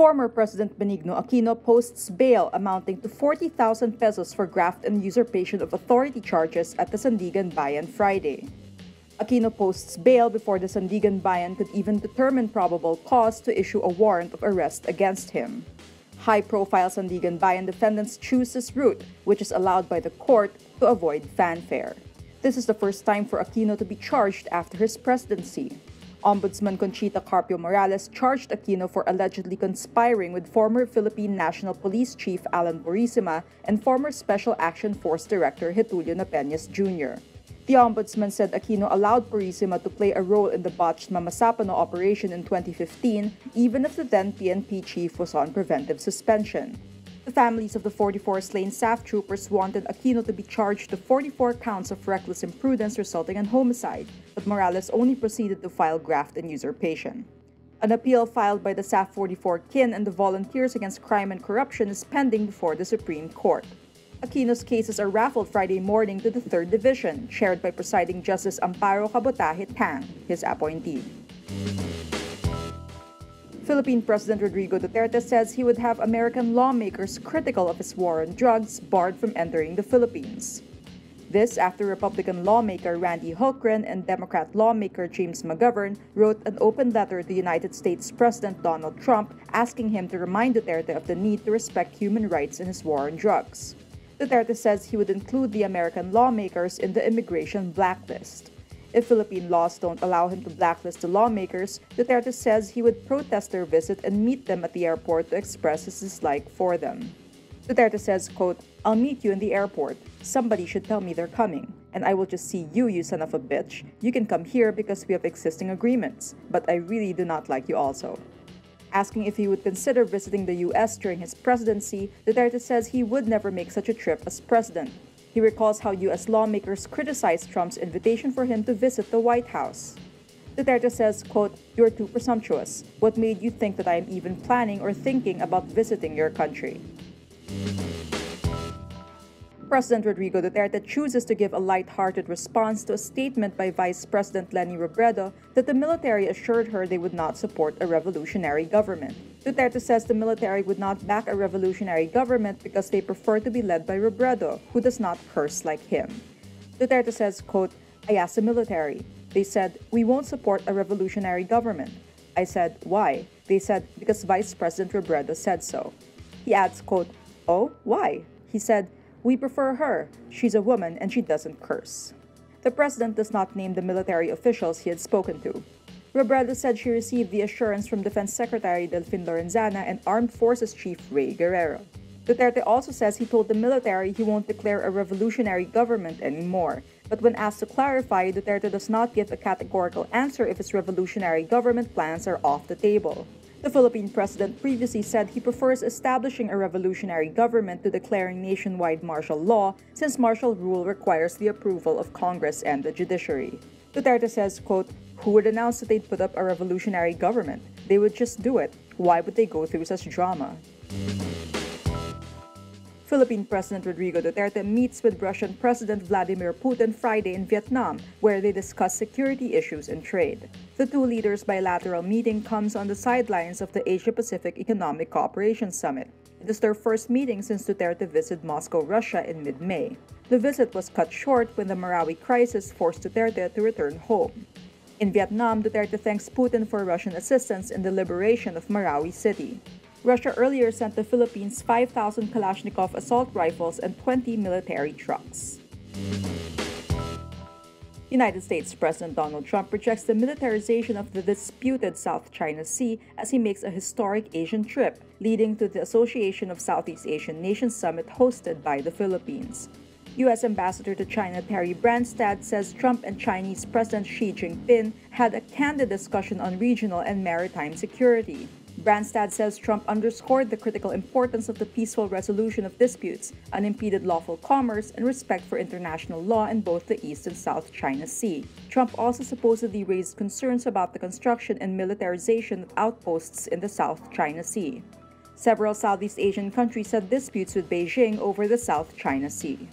Former President Benigno Aquino posts bail amounting to 40,000 pesos for graft and usurpation of authority charges at the Sandigan Bayan Friday. Aquino posts bail before the Sandigan Bayan could even determine probable cause to issue a warrant of arrest against him. High-profile Sandigan Bayan defendants choose this route, which is allowed by the court to avoid fanfare. This is the first time for Aquino to be charged after his presidency. Ombudsman Conchita Carpio Morales charged Aquino for allegedly conspiring with former Philippine National Police Chief Alan Purisima and former Special Action Force Director Getulio Napeñas Jr. The ombudsman said Aquino allowed Purisima to play a role in the botched Mamasapano operation in 2015, even if the then PNP chief was on preventive suspension. The families of the 44 slain SAF troopers wanted Aquino to be charged to 44 counts of reckless imprudence resulting in homicide, but Morales only proceeded to file graft and usurpation. An appeal filed by the SAF 44 kin and the Volunteers Against Crime and Corruption is pending before the Supreme Court. Aquino's cases are raffled Friday morning to the 3rd Division, chaired by Presiding Justice Amparo Cabotaje Tang, his appointee. Philippine President Rodrigo Duterte says he would have American lawmakers critical of his war on drugs barred from entering the Philippines. This after Republican lawmaker Randy Hultgren and Democrat lawmaker James McGovern wrote an open letter to United States President Donald Trump asking him to remind Duterte of the need to respect human rights in his war on drugs. Duterte says he would include the American lawmakers in the immigration blacklist. If Philippine laws don't allow him to blacklist the lawmakers, Duterte says he would protest their visit and meet them at the airport to express his dislike for them. Duterte says, quote, "I'll meet you in the airport. Somebody should tell me they're coming. And I will just see you, you son of a bitch. You can come here because we have existing agreements. But I really do not like you also." Asking if he would consider visiting the US during his presidency, Duterte says he would never make such a trip as president. He recalls how US lawmakers criticized Trump's invitation for him to visit the White House. Duterte says, quote, "You're too presumptuous. What made you think that I am even planning or thinking about visiting your country?" President Rodrigo Duterte chooses to give a light-hearted response to a statement by Vice President Leni Robredo that the military assured her they would not support a revolutionary government. Duterte says the military would not back a revolutionary government because they prefer to be led by Robredo, who does not curse like him. Duterte says, quote, "I asked the military. They said, we won't support a revolutionary government. I said, why? They said, because Vice President Robredo said so." He adds, quote, "Oh, why?" He said, "We prefer her. She's a woman and she doesn't curse." The president does not name the military officials he had spoken to. Robredo said she received the assurance from Defense Secretary Delfin Lorenzana and Armed Forces Chief Ray Guerrero. Duterte also says he told the military he won't declare a revolutionary government anymore. But when asked to clarify, Duterte does not give a categorical answer if his revolutionary government plans are off the table. The Philippine president previously said he prefers establishing a revolutionary government to declaring nationwide martial law since martial rule requires the approval of Congress and the judiciary. Duterte says, quote, "Who would announce that they'd put up a revolutionary government? They would just do it. Why would they go through such drama?" Philippine President Rodrigo Duterte meets with Russian President Vladimir Putin Friday in Vietnam, where they discuss security issues and trade. The two leaders' bilateral meeting comes on the sidelines of the Asia-Pacific Economic Cooperation Summit. It is their first meeting since Duterte visited Moscow, Russia in mid-May. The visit was cut short when the Marawi crisis forced Duterte to return home. In Vietnam, Duterte thanks Putin for Russian assistance in the liberation of Marawi City. Russia earlier sent the Philippines 5,000 Kalashnikov assault rifles and 20 military trucks. United States President Donald Trump rejects the militarization of the disputed South China Sea as he makes a historic Asian trip, leading to the Association of Southeast Asian Nations Summit hosted by the Philippines. U.S. Ambassador to China Terry Branstad says Trump and Chinese President Xi Jinping had a candid discussion on regional and maritime security. Branstad says Trump underscored the critical importance of the peaceful resolution of disputes, unimpeded lawful commerce, and respect for international law in both the East and South China Sea. Trump also supposedly raised concerns about the construction and militarization of outposts in the South China Sea. Several Southeast Asian countries had disputes with Beijing over the South China Sea.